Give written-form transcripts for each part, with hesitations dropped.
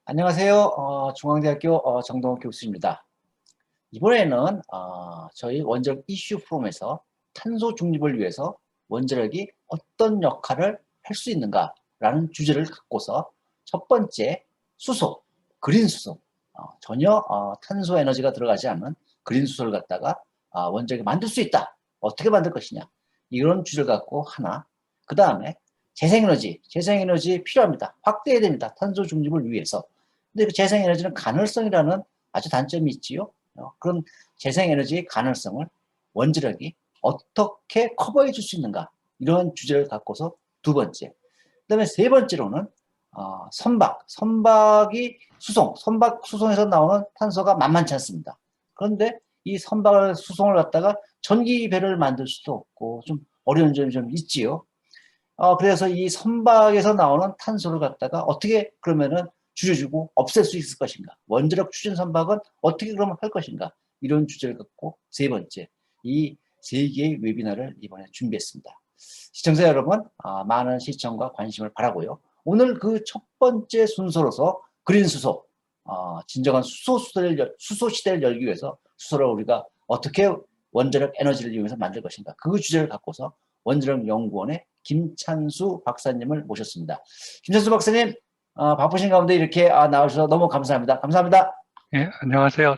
안녕하세요. 중앙대학교 정동욱 교수입니다. 이번에는 저희 원자력 이슈 포럼에서 탄소 중립을 위해서 원자력이 어떤 역할을 할 수 있는가라는 주제를 갖고서 첫 번째 수소, 그린 수소, 전혀 탄소 에너지가 들어가지 않는 그린 수소를 갖다가 원자력이 만들 수 있다. 어떻게 만들 것이냐. 이런 주제를 갖고 하나. 그 다음에 재생에너지 필요합니다. 확대해야 됩니다. 탄소 중립을 위해서. 근데 그 재생에너지는 가능성이라는 아주 단점이 있지요. 그런 재생에너지의 가능성을 원자력이 어떻게 커버해 줄 수 있는가, 이런 주제를 갖고서 두 번째. 그 다음에 세 번째로는 선박이 선박 수송에서 나오는 탄소가 만만치 않습니다. 그런데 이 선박을 수송을 갖다가 전기 배를 만들 수도 없고 좀 어려운 점이 좀 있지요. 그래서 이 선박에서 나오는 탄소를 갖다가 어떻게 그러면은 줄여주고 없앨 수 있을 것인가? 원자력 추진 선박은 어떻게 그러면 할 것인가? 이런 주제를 갖고 세 번째, 이 세 개의 웨비나를 이번에 준비했습니다. 시청자 여러분, 많은 시청과 관심을 바라고요. 오늘 그 첫 번째 순서로서 그린 수소, 진정한 수소 시대를 열기 위해서 수소를 우리가 어떻게 원자력 에너지를 이용해서 만들 것인가? 그 주제를 갖고서 원자력 연구원의 김찬수 박사님을 모셨습니다. 김찬수 박사님, 바쁘신 가운데 이렇게 나와주셔서 너무 감사합니다. 감사합니다. 예, 안녕하세요.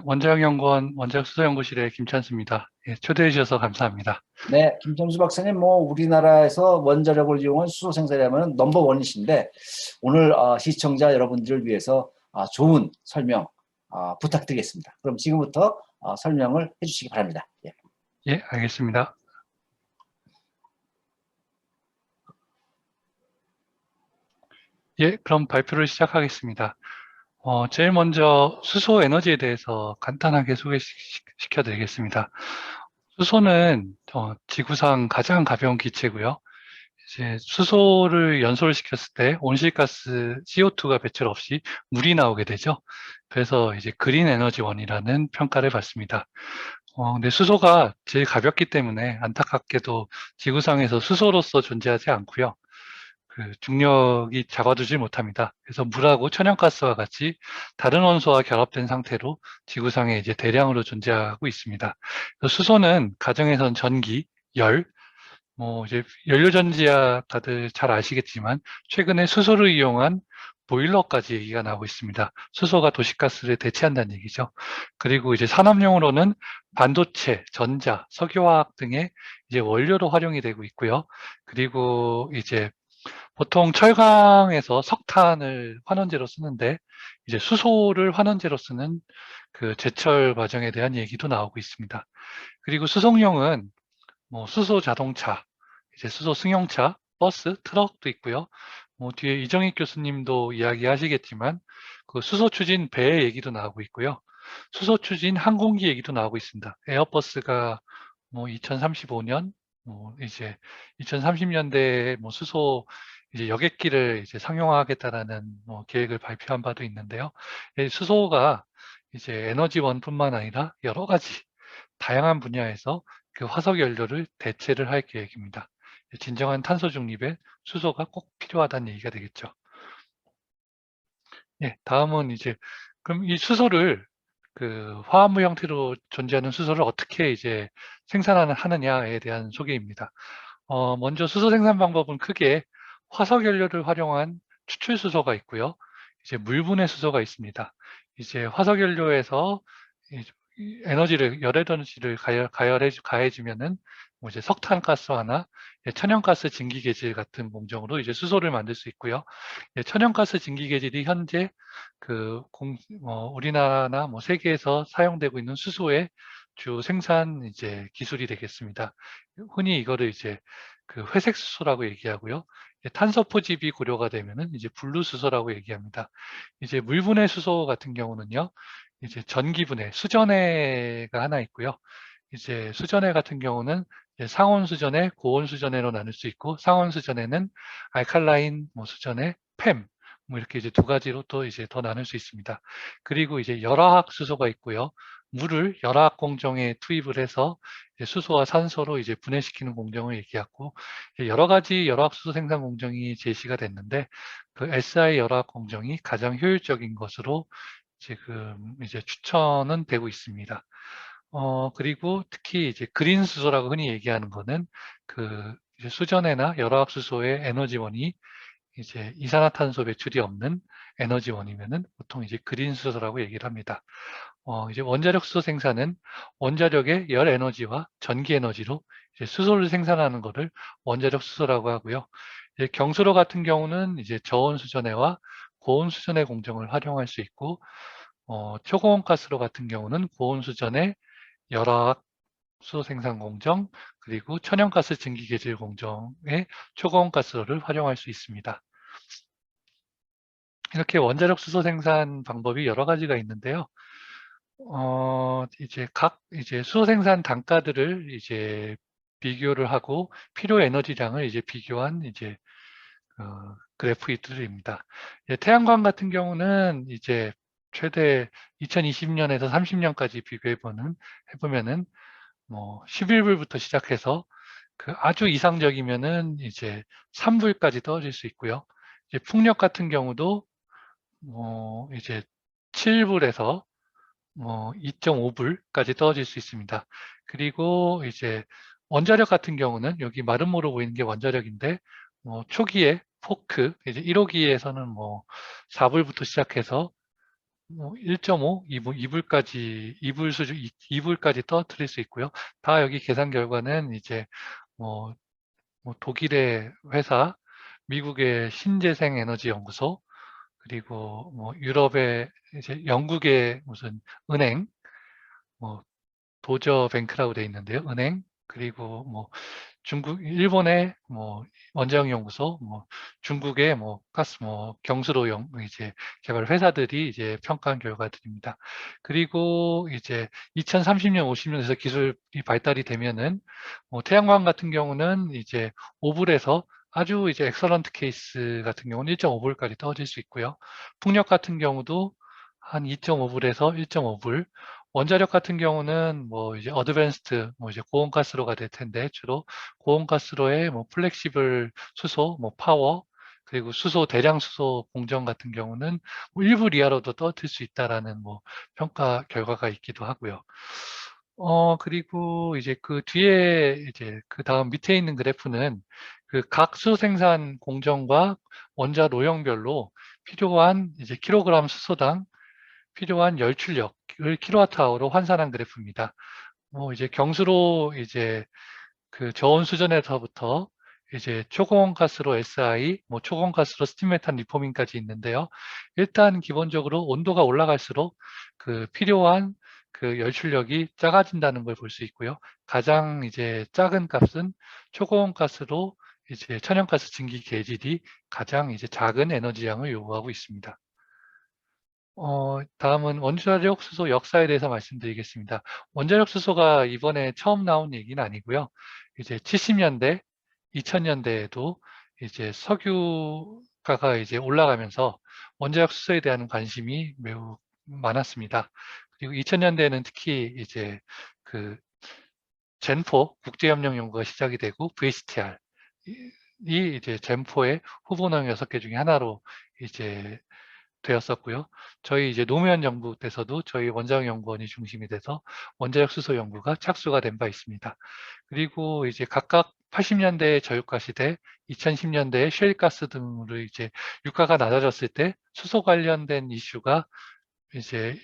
원자력연구원 원자력수소연구실의 김찬수입니다. 예, 초대해 주셔서 감사합니다. 네, 김찬수 박사님, 우리나라에서 원자력을 이용한 수소 생산하면 넘버 원이신데 오늘 시청자 여러분들을 위해서 좋은 설명 부탁드리겠습니다. 그럼 지금부터 설명을 해주시기 바랍니다. 예. 예, 알겠습니다. 예, 그럼 발표를 시작하겠습니다. 제일 먼저 수소 에너지에 대해서 간단하게 소개시켜 드리겠습니다. 수소는 지구상 가장 가벼운 기체고요. 이제 수소를 연소를 시켰을 때 온실가스 CO2가 배출 없이 물이 나오게 되죠. 그래서 이제 그린 에너지원이라는 평가를 받습니다. 근데 수소가 제일 가볍기 때문에 안타깝게도 지구상에서 수소로서 존재하지 않고요. 그 중력이 잡아두질 못합니다. 그래서 물하고 천연가스와 같이 다른 원소와 결합된 상태로 지구상에 이제 대량으로 존재하고 있습니다. 수소는 가정에선 전기, 열, 이제 연료전지야 다들 잘 아시겠지만 최근에 수소를 이용한 보일러까지 얘기가 나오고 있습니다. 수소가 도시가스를 대체한다는 얘기죠. 그리고 이제 산업용으로는 반도체, 전자, 석유화학 등의 이제 원료로 활용이 되고 있고요. 그리고 이제 보통 철강에서 석탄을 환원제로 쓰는데 이제 수소를 환원제로 쓰는 그 제철 과정에 대한 얘기도 나오고 있습니다. 그리고 수송용은 수소 자동차, 이제 수소 승용차, 버스, 트럭도 있고요. 뒤에 이정익 교수님도 이야기하시겠지만 그 수소 추진 배 얘기도 나오고 있고요. 수소 추진 항공기 얘기도 나오고 있습니다. 에어버스가 2035년 이제 2030년대에 수소 이제 여객기를 이제 상용화하겠다라는 계획을 발표한 바도 있는데요. 수소가 이제 에너지원뿐만 아니라 여러 가지 다양한 분야에서 그 화석 연료를 대체를 할 계획입니다. 진정한 탄소 중립에 수소가 꼭 필요하다는 얘기가 되겠죠. 예, 다음은 이제 그럼 이 수소를 그 화합물 형태로 존재하는 수소를 어떻게 이제 생산하느냐에 대한 소개입니다. 먼저 수소 생산 방법은 크게 화석 연료를 활용한 추출 수소가 있고요. 이제 물분해 수소가 있습니다. 이제 화석 연료에서 에너지를 열에너지를 가해주면은 이제 석탄가스화나 천연가스 증기계질 같은 공정으로 이제 수소를 만들 수 있고요. 천연가스 증기계질이 현재 우리나라나 세계에서 사용되고 있는 수소의 주 생산 이제 기술이 되겠습니다. 흔히 이거를 이제 그 회색 수소라고 얘기하고요. 탄소 포집이 고려가 되면은 이제 블루 수소라고 얘기합니다. 이제 물분해 수소 같은 경우는요. 이제 전기분해, 수전해가 하나 있고요. 이제 수전해 같은 경우는 상온 수전해, 고온 수전해로 나눌 수 있고, 상온 수전해는 알칼라인 수전해, 팸 이렇게 이제 두 가지로 또 이제 더 나눌 수 있습니다. 그리고 이제 열화학 수소가 있고요. 물을 열화학 공정에 투입을 해서 수소와 산소로 이제 분해시키는 공정을 얘기하고, 여러 가지 열화학 수소 생산 공정이 제시가 됐는데 그 SI 열화학 공정이 가장 효율적인 것으로 지금 이제 추천은 되고 있습니다. 그리고 특히 이제 그린 수소라고 흔히 얘기하는 거는 그 이제 수전해나 열화학 수소의 에너지원이 이제 이산화탄소 배출이 없는 에너지원이면은 보통 이제 그린 수소라고 얘기를 합니다. 이제 원자력 수소 생산은 원자력의 열 에너지와 전기 에너지로 이제 수소를 생산하는 것을 원자력 수소라고 하고요. 이제 경수로 같은 경우는 이제 저온 수전해와 고온 수전해 공정을 활용할 수 있고, 초고온 가스로 같은 경우는 고온 수전해 열화학 수소 생산 공정, 그리고 천연가스 증기 계질 공정의 초고온 가스로를 활용할 수 있습니다. 이렇게 원자력 수소 생산 방법이 여러 가지가 있는데요. 이제 수소 생산 단가들을 이제 비교를 하고 필요 에너지량을 이제 비교한 이제 그래프들입니다. 태양광 같은 경우는 이제 최대 2020년에서 30년까지 해보면은 뭐 11불부터 시작해서 그 아주 이상적이면은 이제 3불까지 떨어질 수 있고요. 이제 풍력 같은 경우도 이제 7불에서 2.5불까지 떨어질 수 있습니다. 그리고 이제 원자력 같은 경우는 여기 마름모로 보이는 게 원자력인데 초기에 포크 이제 1호기에서는 4불부터 시작해서 1.5, 2불까지 2불까지 떨어뜨릴 수 있고요. 다 여기 계산 결과는 이제 뭐 독일의 회사, 미국의 신재생 에너지 연구소, 그리고 유럽의 이제 영국의 무슨 은행, 도저 뱅크라고 돼 있는데요. 은행, 그리고 일본의 원자력 연구소, 중국의 가스, 경수로 이제 개발 회사들이 이제 평가한 결과들입니다. 그리고 이제 2030년, 50년에서 기술이 발달이 되면은 태양광 같은 경우는 이제 5불에서 아주 이제 엑설런트 케이스 같은 경우는 1.5불까지 떨어질 수 있고요. 풍력 같은 경우도 한 2.5불에서 1.5불, 원자력 같은 경우는 이제 어드밴스드 이제 고온가스로가 될 텐데 주로 고온가스로의 플렉시블 수소, 파워, 그리고 수소 대량 수소 공정 같은 경우는 1불 이하로도 떨어뜨릴 수 있다라는 평가 결과가 있기도 하고요. 그리고 이제 그 뒤에 이제 그 다음 밑에 있는 그래프는 그 각 수소 생산 공정과 원자 로형별로 필요한 이제 킬로그램 수소당 필요한 열출력을 킬로와트아워로 환산한 그래프입니다. 이제 경수로 이제 그 저온 수전에서부터 이제 초고온 가스로 SI, 초고온 가스로 스팀메탄 리포밍까지 있는데요. 일단 기본적으로 온도가 올라갈수록 그 필요한 그 열출력이 작아진다는 걸 볼 수 있고요. 가장 이제 작은 값은 초고온 가스로 이제 천연가스 증기 계질이 가장 이제 작은 에너지량을 요구하고 있습니다. 다음은 원자력 수소 역사에 대해서 말씀드리겠습니다. 원자력 수소가 이번에 처음 나온 얘기는 아니고요. 이제 70년대, 2000년대에도 이제 석유가가 이제 올라가면서 원자력 수소에 대한 관심이 매우 많았습니다. 그리고 2000년대에는 특히 이제 그 젠포 국제협력 연구가 시작이 되고 VCTR 이 이제 젠포의 후보농 6개 중에 하나로 이제 되었었고요. 저희 이제 노무현 정부 때서도 저희 원자력 연구원이 중심이 돼서 원자력 수소 연구가 착수가 된 바 있습니다. 그리고 이제 각각 80년대 저유가 시대, 2010년대에 셰일가스 등으로 이제 유가가 낮아졌을 때 수소 관련된 이슈가 이제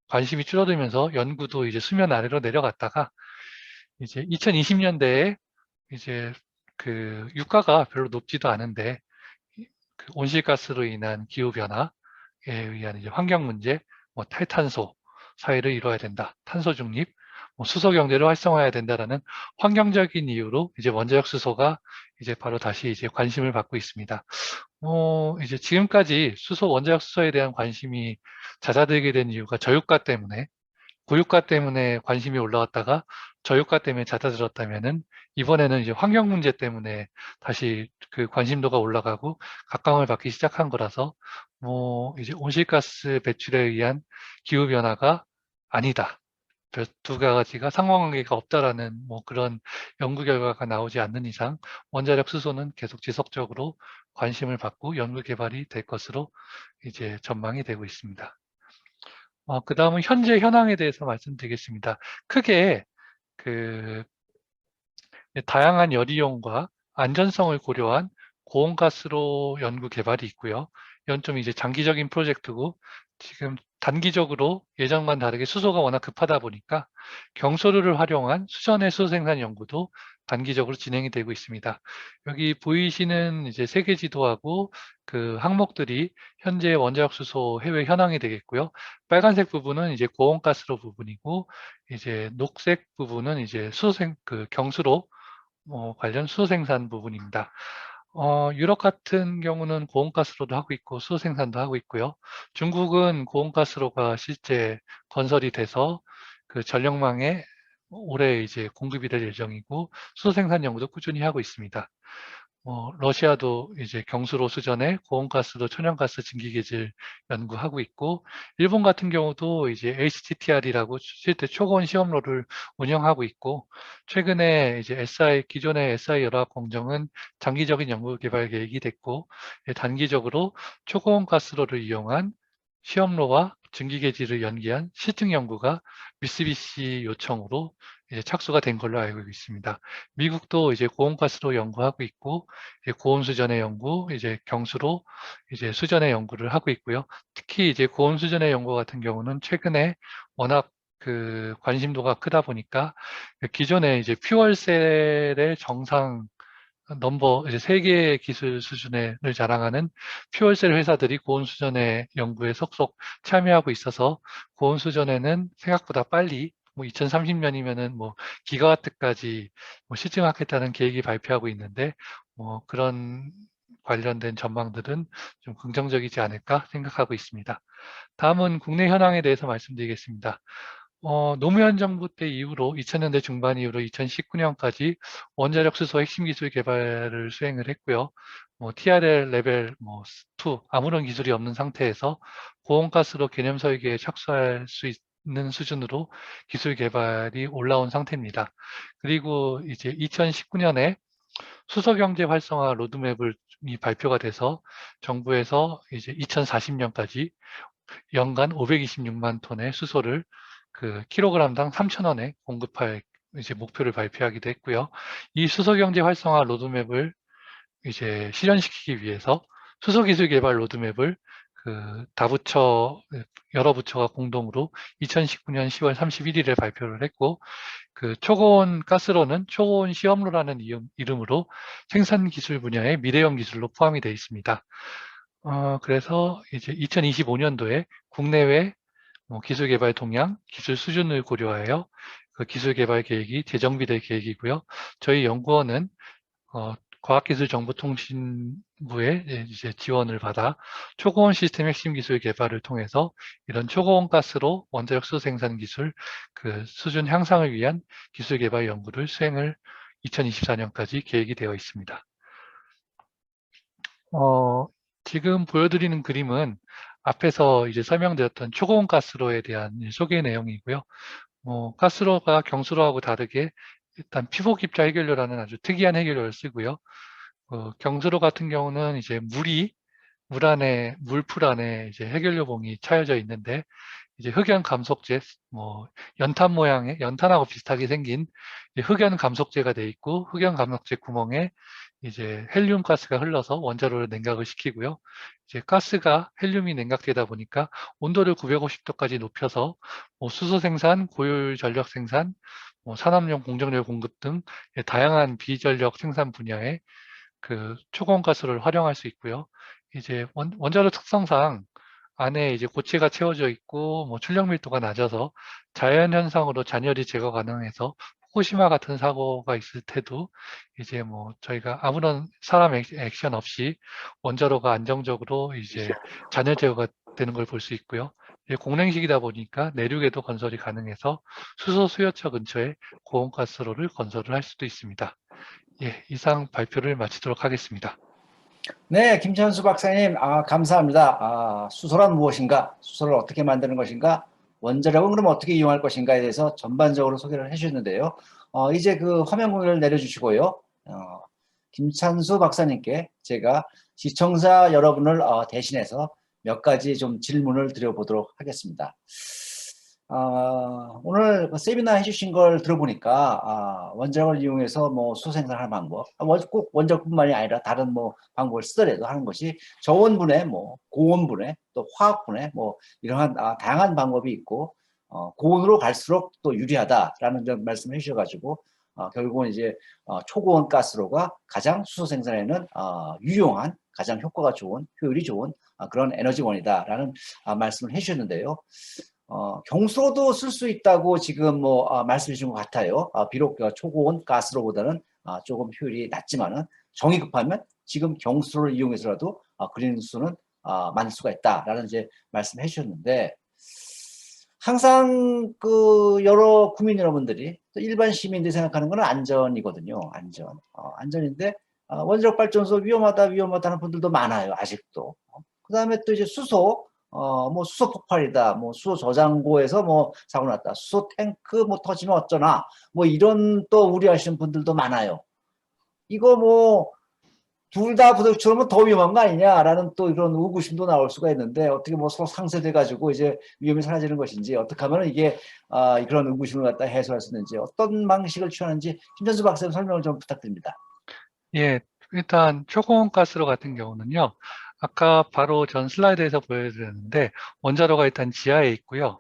관심이 줄어들면서 연구도 이제 수면 아래로 내려갔다가 이제 2020년대에 이제 그 유가가 별로 높지도 않은데 그 온실가스로 인한 기후 변화 에 의한 이제 환경 문제, 탈탄소 사회를 이루어야 된다. 탄소 중립, 수소 경제를 활성화해야 된다라는 환경적인 이유로 이제 원자력 수소가 이제 바로 다시 이제 관심을 받고 있습니다. 이제 지금까지 원자력 수소에 대한 관심이 잦아들게 된 이유가 저유가 때문에 고유가 때문에 관심이 올라왔다가 저유가 때문에 잦아들었다면은 이번에는 이제 환경 문제 때문에 다시 그 관심도가 올라가고 각광을 받기 시작한 거라서 이제 온실가스 배출에 의한 기후 변화가 아니다. 두 가지가 상관관계가 없다라는 뭐 그런 연구 결과가 나오지 않는 이상 원자력 수소는 계속 지속적으로 관심을 받고 연구 개발이 될 것으로 이제 전망이 되고 있습니다. 그 다음은 현재 현황에 대해서 말씀드리겠습니다. 크게 그 다양한 열이용과 안전성을 고려한 고온가스로 연구 개발이 있고요. 이건 좀 이제 장기적인 프로젝트고 지금 단기적으로 예전과는 다르게 수소가 워낙 급하다 보니까 경소료를 활용한 수전의 수소 생산 연구도 단기적으로 진행이 되고 있습니다. 여기 보이시는 이제 세계 지도하고 그 항목들이 현재 원자력 수소 해외 현황이 되겠고요. 빨간색 부분은 이제 고온가스로 부분이고 이제 녹색 부분은 이제 그 경수로 관련 수소 생산 부분입니다. 유럽 같은 경우는 고온가스로도 하고 있고 수소 생산도 하고 있고요. 중국은 고온가스로가 실제 건설이 돼서 그 전력망에 올해 이제 공급이 될 예정이고 수소 생산 연구도 꾸준히 하고 있습니다. 러시아도 이제 경수로 수전에 고온가스로 천연가스 증기계질 연구하고 있고, 일본 같은 경우도 이제 HTTR이라고 실제 초고온 시험로를 운영하고 있고, 최근에 이제 기존의 SI 열화학 공정은 장기적인 연구 개발 계획이 됐고, 단기적으로 초고온 가스로를 이용한 시험로와 증기계질을 연기한 실증 연구가 미쓰비시 요청으로 이제 착수가 된 걸로 알고 있습니다. 미국도 이제 고온가스로 연구하고 있고, 고온수전의 연구, 이제 경수로 이제 수전의 연구를 하고 있고요. 특히 이제 고온수전의 연구 같은 경우는 최근에 워낙 그 관심도가 크다 보니까 기존에 이제 퓨얼셀의 정상 넘버 이제 세계 기술 수준을 자랑하는 퓨얼셀 회사들이 고온수전의 연구에 속속 참여하고 있어서 고온수전에는 생각보다 빨리 뭐 2030년이면은 뭐 기가와트까지 뭐 실증하겠다는 계획이 발표하고 있는데 뭐 그런 관련된 전망들은 좀 긍정적이지 않을까 생각하고 있습니다. 다음은 국내 현황에 대해서 말씀드리겠습니다. 노무현 정부 때 이후로 2000년대 중반 이후로 2019년까지 원자력 수소 핵심 기술 개발을 수행을 했고요. TRL 레벨 2 아무런 기술이 없는 상태에서 고온가스로 개념 설계에 착수할 수 있는 수준으로 기술 개발이 올라온 상태입니다. 그리고 이제 2019년에 수소 경제 활성화 로드맵이 발표가 돼서 정부에서 이제 2040년까지 연간 526만 톤의 수소를 그 킬로그램당 3,000원에 공급할 이제 목표를 발표하기도 했고요. 이 수소 경제 활성화 로드맵을 이제 실현시키기 위해서 수소 기술 개발 로드맵을 그 다부처 여러 부처가 공동으로 2019년 10월 31일에 발표를 했고, 그 초고온 가스로는 초고온 시험로라는 이름으로 생산 기술 분야의 미래형 기술로 포함이 되어 있습니다. 그래서 이제 2025년도에 국내외 기술 개발 동향, 기술 수준을 고려하여 그 기술 개발 계획이 재정비될 계획이고요. 저희 연구원은 과학기술정보통신부의 이제 지원을 받아 초고온 시스템 핵심 기술 개발을 통해서 이런 초고온 가스로 원자력 수소 생산 기술 그 수준 향상을 위한 기술 개발 연구를 수행을 2024년까지 계획이 되어 있습니다. 지금 보여드리는 그림은 앞에서 이제 설명드렸던 초고온 가스로에 대한 소개 내용이고요. 가스로가 경수로하고 다르게 일단 피복 입자 해결료라는 아주 특이한 해결료를 쓰고요. 경수로 같은 경우는 이제 물풀 안에 이제 해결료 봉이 차여져 있는데, 이제 흑연 감속제, 연탄 모양의, 연탄하고 비슷하게 생긴 흑연 감속제가 돼 있고, 흑연 감속제 구멍에 이제 헬륨 가스가 흘러서 원자로를 냉각을 시키고요. 이제 헬륨이 냉각되다 보니까 온도를 950도까지 높여서 수소 생산, 고효율 전력 생산, 산업용 공정력 공급 등 다양한 비전력 생산 분야에 그 초고온 가스를 활용할 수 있고요. 이제 원자로 특성상 안에 이제 고체가 채워져 있고 출력 밀도가 낮아서 자연 현상으로 잔열이 제거 가능해서 후쿠시마 같은 사고가 있을 때도 이제 저희가 아무런 사람 액션 없이 원자로가 안정적으로 이제 잔열 제거가 되는 걸 볼 수 있고요. 공랭식이다 보니까 내륙에도 건설이 가능해서 수소 수요처 근처에 고온가스로를 건설을 할 수도 있습니다. 예, 이상 발표를 마치도록 하겠습니다. 네, 김천수 박사님, 감사합니다. 수소란 무엇인가? 수소를 어떻게 만드는 것인가? 원자력은 그럼 어떻게 이용할 것인가에 대해서 전반적으로 소개를 해주셨는데요. 이제 그 화면 공유를 내려주시고요. 김찬수 박사님께 제가 시청자 여러분을 대신해서 몇 가지 좀 질문을 드려보도록 하겠습니다. 오늘 그 세미나 해주신 걸 들어보니까 원자력을 이용해서 뭐 수소 생산하는 방법, 꼭 원자력뿐만이 아니라 다른 뭐 방법을 쓰더라도 하는 것이 저온분해, 뭐 고온분해, 또 화학분해, 뭐 이러한 다양한 방법이 있고 고온으로 갈수록 또 유리하다라는 점 말씀을 해주셔가지고 결국은 이제 초고온 가스로가 가장 수소 생산에는 유용한, 가장 효과가 좋은, 효율이 좋은 그런 에너지원이다라는 말씀을 해주셨는데요. 경수로도 쓸 수 있다고 지금 뭐 말씀해 주신 것 같아요. 비록 초고온 가스로보다는 조금 효율이 낮지만은 정이 급하면 지금 경수로를 이용해서라도 그린 수소는 만들 수가 있다라는 이제 말씀해 주셨는데, 항상 그 여러 국민 여러분들이 또 일반 시민들이 생각하는 것은 안전이거든요. 안전인데 원자력 발전소 위험하다는 분들도 많아요. 아직도. 그 다음에 또 이제 수소, 뭐 수소 폭발이다, 뭐 수소 저장고에서 뭐 사고 났다, 수소 탱크 뭐 터지면 어쩌나, 뭐 이런 또 우려하시는 분들도 많아요. 이거 뭐 둘 다 부딪히면 더 위험한 거 아니냐라는 또 이런 의구심도 나올 수가 있는데, 어떻게 뭐 서로 상쇄돼 가지고 이제 위험이 사라지는 것인지, 어떻게 하면 이게 그런 의구심을 갖다 해소할 수 있는지, 어떤 방식을 취하는지 김전수 박사님 설명을 좀 부탁드립니다. 예, 일단 초고온 가스炉같은 경우는요. 아까 바로 전 슬라이드에서 보여드렸는데 원자로가 일단 지하에 있고요.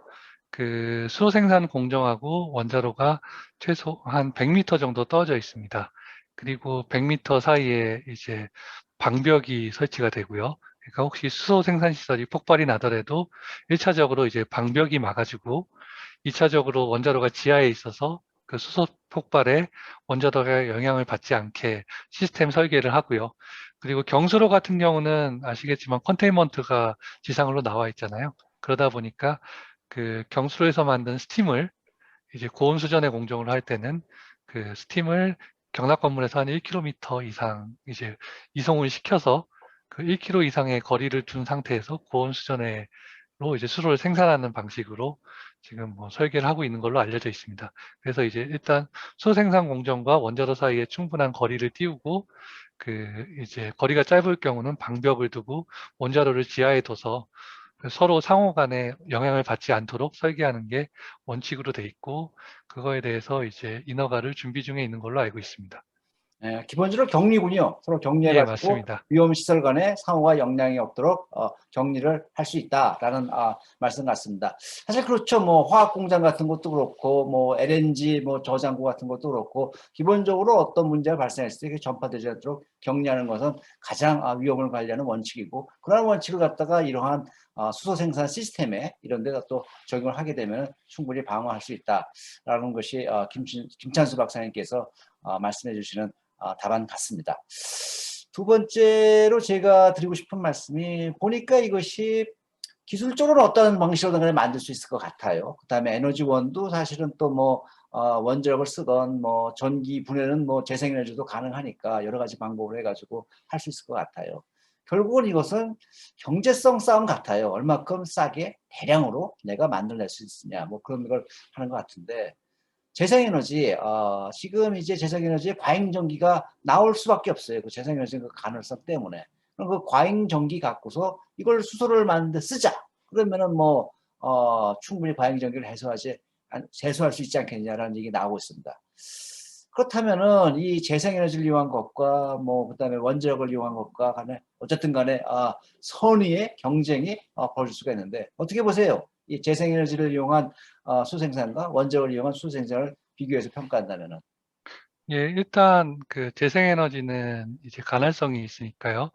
그 수소 생산 공정하고 원자로가 최소 한 100m 정도 떨어져 있습니다. 그리고 100m 사이에 이제 방벽이 설치가 되고요. 그러니까 혹시 수소 생산 시설이 폭발이 나더라도 1차적으로 이제 방벽이 막아주고 2차적으로 원자로가 지하에 있어서 그 수소 폭발에 원자로가 영향을 받지 않게 시스템 설계를 하고요. 그리고 경수로 같은 경우는 아시겠지만 컨테인먼트가 지상으로 나와 있잖아요. 그러다 보니까 그 경수로에서 만든 스팀을 이제 고온 수전에 공정을 할 때는 그 스팀을 경락 건물에서 한 1km 이상 이제 이송을 시켜서 그 1km 이상의 거리를 둔 상태에서 고온 수전에 로 이제 수소를 생산하는 방식으로 지금 뭐 설계를 하고 있는 걸로 알려져 있습니다. 그래서 이제 일단 수소 생산 공정과 원자로 사이에 충분한 거리를 띄우고 그 이제 거리가 짧을 경우는 방벽을 두고 원자로를 지하에 둬서 서로 상호 간에 영향을 받지 않도록 설계하는 게 원칙으로 돼 있고 그거에 대해서 이제 인허가를 준비 중에 있는 걸로 알고 있습니다. 기본적으로 격리군요. 서로 예, 격리해가지고 맞습니다. 위험시설 간에 상호가 영향이 없도록 격리를 할 수 있다라는 말씀 같습니다. 사실 그렇죠. 뭐 화학공장 같은 것도 그렇고, 뭐 LNG 뭐 저장고 같은 것도 그렇고, 기본적으로 어떤 문제가 발생했을 때 전파되지 않도록 격리하는 것은 가장 위험을 관리하는 원칙이고, 그런 원칙을 갖다가 이러한 수소 생산 시스템에 이런 데다 또 적용을 하게 되면 충분히 방어할 수 있다라는 것이 김찬수 박사님께서 말씀해 주시는 답안 같습니다. 두 번째로 제가 드리고 싶은 말씀이, 보니까 이것이 기술적으로 어떤 방식으로든 만들 수 있을 것 같아요. 그 다음에 에너지원도 사실은 또 뭐 원자력을 쓰건 뭐 전기 분해는 뭐 재생에너지도 가능하니까 여러 가지 방법을 해가지고 할 수 있을 것 같아요. 결국은 이것은 경제성 싸움 같아요. 얼마큼 싸게 대량으로 내가 만들어낼 수 있느냐, 뭐 그런 걸 하는 것 같은데, 재생에너지, 지금 이제 재생에너지의 과잉전기가 나올 수밖에 없어요. 그 재생에너지 그 가능성 때문에. 그럼 그 과잉전기 갖고서 이걸 수소를 만드는데 쓰자. 그러면은 뭐, 충분히 과잉전기를 해소할 수 있지 않겠냐라는 얘기 나오고 있습니다. 그렇다면은 이 재생에너지를 이용한 것과 뭐, 그 다음에 원자력을 이용한 것과 간에 어쨌든 간에, 선의의 경쟁이 벌어질 수가 있는데, 어떻게 보세요? 이 재생에너지를 이용한 수생산과 원자력을 이용한 수생산을 비교해서 평가한다면은. 예, 일단 그 재생에너지는 이제 간헐성이 있으니까요.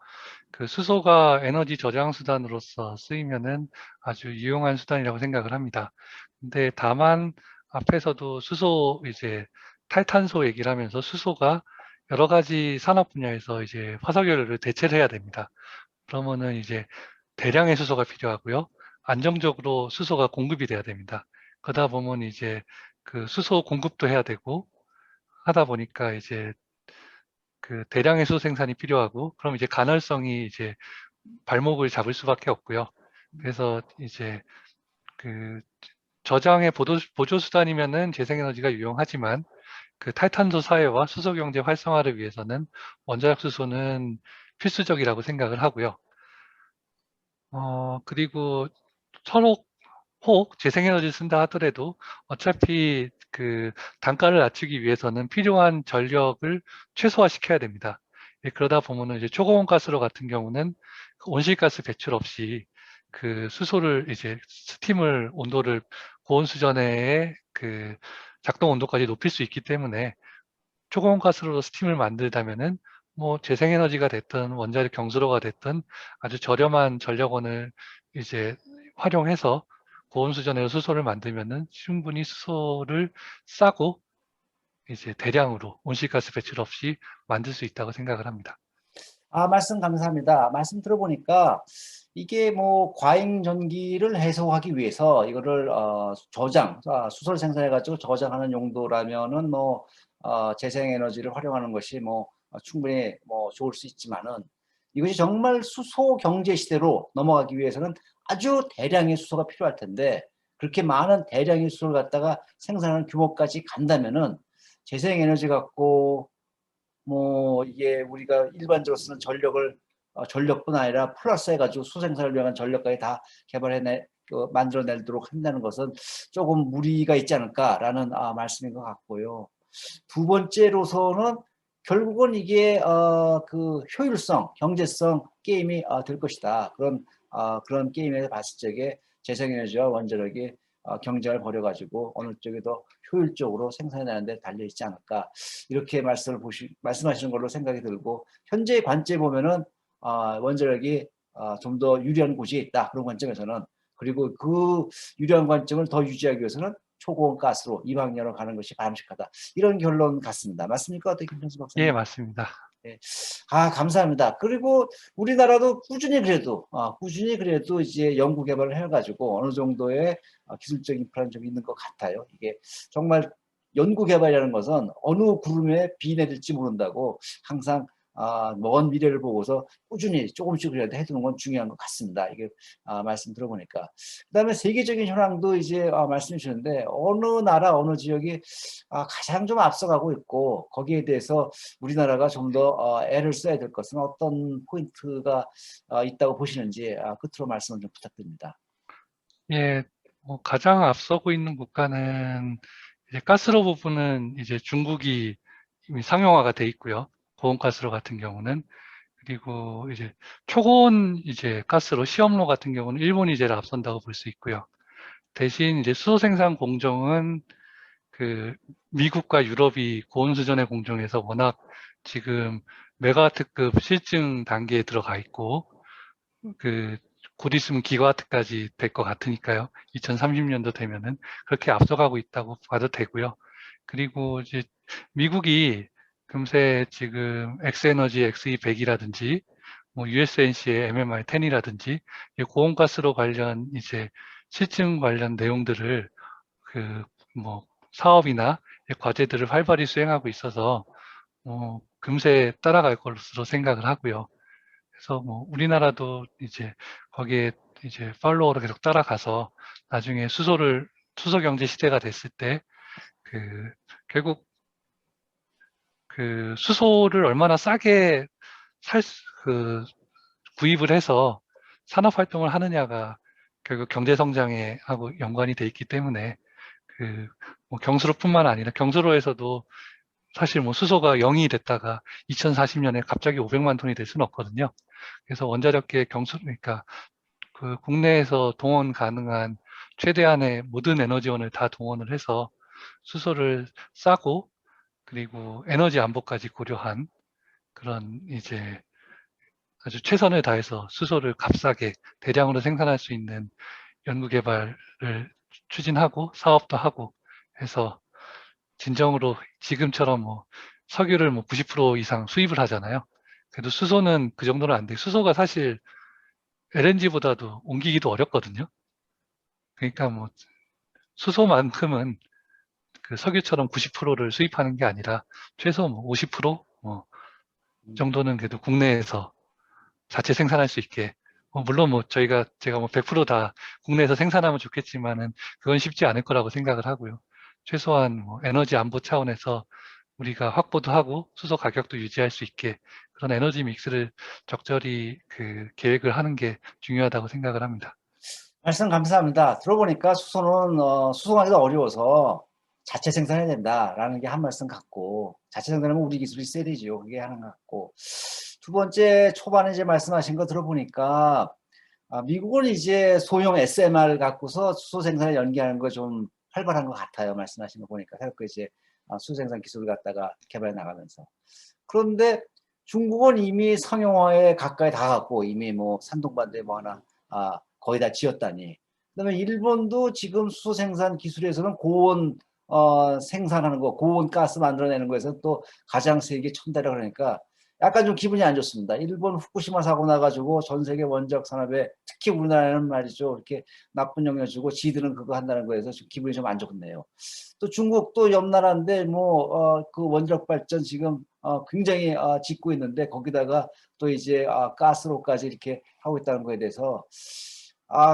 그 수소가 에너지 저장 수단으로서 쓰이면은 아주 유용한 수단이라고 생각을 합니다. 근데 다만 앞에서도 수소 이제 탈탄소 얘기를 하면서 수소가 여러 가지 산업 분야에서 이제 화석연료를 대체를 해야 됩니다. 그러면은 이제 대량의 수소가 필요하고요. 안정적으로 수소가 공급이 돼야 됩니다. 그러다 보면 이제 그 수소 공급도 해야 되고 하다 보니까 이제 그 대량의 수소 생산이 필요하고 그럼 이제 간헐성이 이제 발목을 잡을 수밖에 없고요. 그래서 이제 그 저장의 보조 수단이면은 재생에너지가 유용하지만 그 탈탄소 사회와 수소 경제 활성화를 위해서는 원자력 수소는 필수적이라고 생각을 하고요. 그리고 서로 혹 재생에너지를 쓴다 하더라도 어차피 그 단가를 낮추기 위해서는 필요한 전력을 최소화시켜야 됩니다. 그러다 보면은 이제 초고온가스로 같은 경우는 그 온실가스 배출 없이 그 수소를 이제 스팀을 온도를 고온 수준의 그 작동 온도까지 높일 수 있기 때문에 초고온가스로 스팀을 만들다면은 뭐 재생에너지가 됐든 원자력 경수로가 됐든 아주 저렴한 전력원을 이제 활용해서 고온 수전에서 수소를 만들면은 충분히 수소를 싸고 이제 대량으로 온실가스 배출 없이 만들 수 있다고 생각을 합니다. 말씀 감사합니다. 말씀 들어보니까 이게 뭐 과잉 전기를 해소하기 위해서 이거를 수소를 생산해가지고 저장하는 용도라면은 뭐 재생에너지를 활용하는 것이 뭐 충분히 뭐 좋을 수 있지만은 이것이 정말 수소 경제 시대로 넘어가기 위해서는 아주 대량의 수소가 필요할 텐데 그렇게 많은 대량의 수소를 갖다가 생산하는 규모까지 간다면은 재생에너지 갖고 뭐 이게 우리가 일반적으로 쓰는 전력을 전력뿐 아니라 플러스 해가지고 수생산을 위한 전력까지 다 개발해내 만들어내도록 한다는 것은 조금 무리가 있지 않을까라는 말씀인 것 같고요. 두 번째로서는 결국은 이게 그 효율성, 경제성 게임이 될 것이다. 그런 게임에서 봤을 적에 재생에너지와 원자력이 경쟁을 벌여가지고 어느 쪽이 더 효율적으로 생산하는 데 달려 있지 않을까 이렇게 말씀하시는 걸로 생각이 들고 현재의 관점에 보면은 원자력이 좀 더 유리한 곳이 있다 그런 관점에서는 그리고 그 유리한 관점을 더 유지하기 위해서는 초고온 가스로 이 방향으로 가는 것이 바람직하다 이런 결론 같습니다. 맞습니까? 어떻게 김현수 예, 박사님? 맞습니다. 네. 감사합니다. 그리고 우리나라도 꾸준히 그래도 이제 연구 개발을 해가지고 어느 정도의 기술적 인프라는 좀 있는 것 같아요. 이게 정말 연구 개발이라는 것은 어느 구름에 비 내릴지 모른다고 항상 먼 미래를 보고서 꾸준히 조금씩이라도 해두는 건 중요한 것 같습니다. 이게 말씀 들어보니까. 그다음에 세계적인 현황도 이제 말씀해 주셨는데 어느 나라 어느 지역이 가장 좀 앞서가고 있고 거기에 대해서 우리나라가 좀 더 애를 써야 될 것은 어떤 포인트가 있다고 보시는지 끝으로 말씀을 좀 부탁드립니다. 예, 뭐 가장 앞서고 있는 국가는 이제 가스로 부분은 이제 중국이 이미 상용화가 돼 있고요. 고온가스로 같은 경우는 그리고 이제 초고온 이제 가스로 시험로 같은 경우는 일본이 제일 앞선다고 볼 수 있고요. 대신 이제 수소 생산 공정은 그 미국과 유럽이 고온 수준의 공정에서 워낙 지금 메가와트급 실증 단계에 들어가 있고 그 곧 있으면 기가와트까지 될 것 같으니까요. 2030년도 되면은 그렇게 앞서가고 있다고 봐도 되고요. 그리고 이제 미국이 금세 지금 엑스에너지 XE100이라든지 뭐 USNC의 MMR10이라든지 고온가스로 관련 이제 실증 관련 내용들을 그 뭐 사업이나 과제들을 활발히 수행하고 있어서 금세 따라갈 것으로 생각을 하고요. 그래서 뭐 우리나라도 이제 거기에 이제 팔로워로 계속 따라가서 나중에 수소 경제 시대가 됐을 때 그 결국 그 수소를 얼마나 싸게 그 구입을 해서 산업 활동을 하느냐가 결국 경제 성장에 하고 연관이 돼 있기 때문에 그 뭐 경수로뿐만 아니라 경수로에서도 사실 뭐 수소가 0이 됐다가 2040년에 갑자기 500만 톤이 될 수는 없거든요. 그래서 원자력계 그러니까 그 국내에서 동원 가능한 최대한의 모든 에너지원을 다 동원을 해서 수소를 싸고 그리고 에너지 안보까지 고려한 그런 이제 아주 최선을 다해서 수소를 값싸게 대량으로 생산할 수 있는 연구 개발을 추진하고 사업도 하고 해서 진정으로 지금처럼 뭐 석유를 뭐 90% 이상 수입을 하잖아요. 그래도 수소는 그 정도는 안 돼. 수소가 사실 LNG보다도 옮기기도 어렵거든요. 그러니까 뭐 수소만큼은 그 석유처럼 90%를 수입하는 게 아니라 최소 뭐 50%뭐 정도는 그래도 국내에서 자체 생산할 수 있게 물론 뭐 제가 뭐 100%다 국내에서 생산하면 좋겠지만은 그건 쉽지 않을 거라고 생각을 하고요. 최소한 뭐 에너지 안보 차원에서 우리가 확보도 하고 수소 가격도 유지할 수 있게 그런 에너지 믹스를 적절히 그 계획을 하는 게 중요하다고 생각을 합니다. 말씀 감사합니다. 들어보니까 수소는 수송하기가 어려워서 자체 생산해야 된다라는 게 한 말씀 같고, 자체 생산하면 우리 기술이 있어야 되죠. 그게 하나 같고, 두 번째 초반에 이제 말씀하신 거 들어보니까 미국은 이제 소형 SMR 갖고서 수소 생산을 연계하는 거 좀 활발한 것 같아요. 말씀하신 거 보니까 그 이제 수소 생산 기술을 갖다가 개발해 나가면서. 그런데 중국은 이미 상용화에 가까이 다 갔고 이미 뭐 산둥반도에 뭐 하나 거의 다 지었다니. 그다음에 일본도 지금 수소 생산 기술에서는 고온 생산하는 거, 고온 가스 만들어내는 거에서 또 가장 세계 천대라 그러니까 약간 좀 기분이 안 좋습니다. 일본 후쿠시마 사고 나가지고 전 세계 원자력 산업에 특히 우리나라는 말이죠. 이렇게 나쁜 영향 주고 지들은 그거 한다는 거에서 좀 기분이 좀 안 좋네요. 또 중국도 옆 나라인데 뭐 그 원자력 발전 지금 굉장히 짓고 있는데 거기다가 또 이제 가스로까지 이렇게 하고 있다는 거에 대해서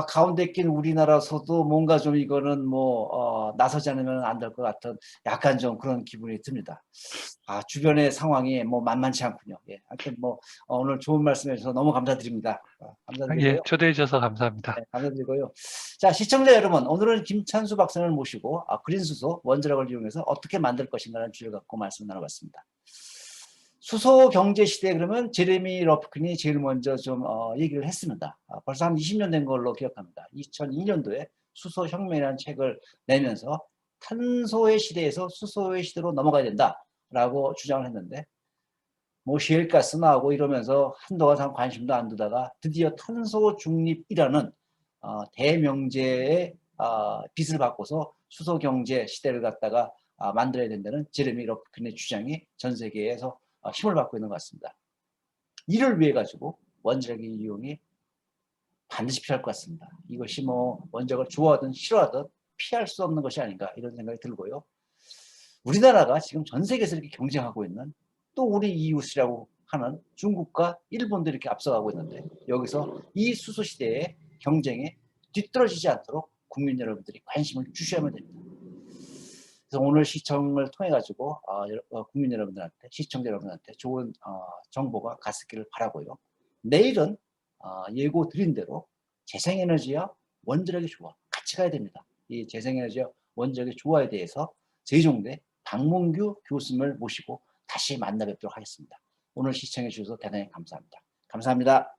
가운데 낀 우리나라서도 뭔가 좀 이거는 뭐 나서지 않으면 안 될 것 같은 약간 좀 그런 기분이 듭니다. 주변의 상황이 뭐 만만치 않군요. 예, 하여튼 뭐 오늘 좋은 말씀해 주셔서 너무 감사드립니다. 예, 감사드리고요. 초대해 주셔서 감사합니다. 네, 감사드리고요. 자, 시청자 여러분, 오늘은 김찬수 박사를 모시고 그린수소 원자력을 이용해서 어떻게 만들 것인가라는 주제를 갖고 말씀 나눠봤습니다. 수소 경제 시대 그러면 제레미 러프킨이 제일 먼저 좀 얘기를 했습니다. 벌써 한 20년 된 걸로 기억합니다. 2002년도에 수소 혁명이라는 책을 내면서 탄소의 시대에서 수소의 시대로 넘어가야 된다라고 주장을 했는데 뭐 셰일가스 나오고 이러면서 한동안 참 관심도 안 두다가 드디어 탄소 중립이라는 대명제의 빛을 받고서 수소 경제 시대를 갖다가 만들어야 된다는 제레미 러프킨의 주장이 전 세계에서 힘을 받고 있는 것 같습니다. 이를 위해 가지고 원자력의 이용이 반드시 필요할 것 같습니다. 이것이 뭐 원자력을 좋아하든 싫어하든 피할 수 없는 것이 아닌가 이런 생각이 들고요. 우리나라가 지금 전 세계에서 이렇게 경쟁하고 있는 또 우리 이웃이라고 하는 중국과 일본도 이렇게 앞서가고 있는데 여기서 이 수소 시대의 경쟁에 뒤떨어지지 않도록 국민 여러분들이 관심을 주셔야만 됩니다. 그래서 오늘 시청을 통해 가지고 국민 여러분들한테 시청자 여러분한테 좋은 정보가 갔기를 바라고요. 내일은 예고 드린 대로 재생에너지와 원자력이 조화 같이 가야 됩니다. 이 재생에너지와 원자력의 조화에 대해서 세종대 박문규 교수님을 모시고 다시 만나 뵙도록 하겠습니다. 오늘 시청해 주셔서 대단히 감사합니다. 감사합니다.